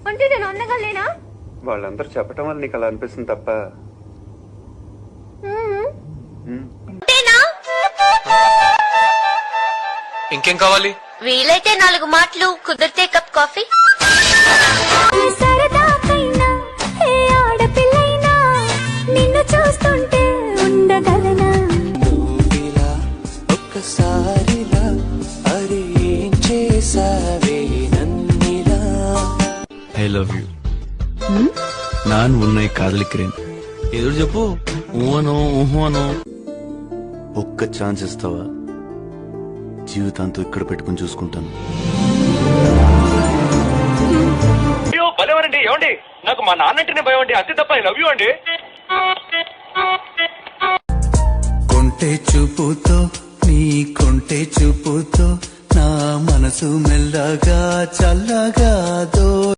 అంటే నేను అందగలేనా? వాళ్ళందరూ చెప్పటం వల్ల నీకు అలా అనిపిస్తుంది తప్ప. ఇంకేం కావాలి? వీలైతే 4 మాటలు, కుదిరితే కప్ కాఫీ. నిన్ను చూస్తుంటే ఉండగలనా? ఒక్కసారిలా అరే ఏం చేసావే నన్నిలా. I love you. நான் உன்னை కాదలిக்கிறேன். ఎదురు చెప్పు. ఊహను ఒక్క ఛాన్స్ ఇస్తావా? జీవితాంతో ఇక్కడ పెట్టుకుని చూసుకుంటాను. భలేవారండి. ఏమండి, నాకు మా నాన్నంటేనే భయం అండి, అంతే తప్ప ఐ లవ్ యూ అండి. కొంటె చూపుతో నీ కొంటె చూపుతో నా మనసు మెల్లగా చల్లగా దో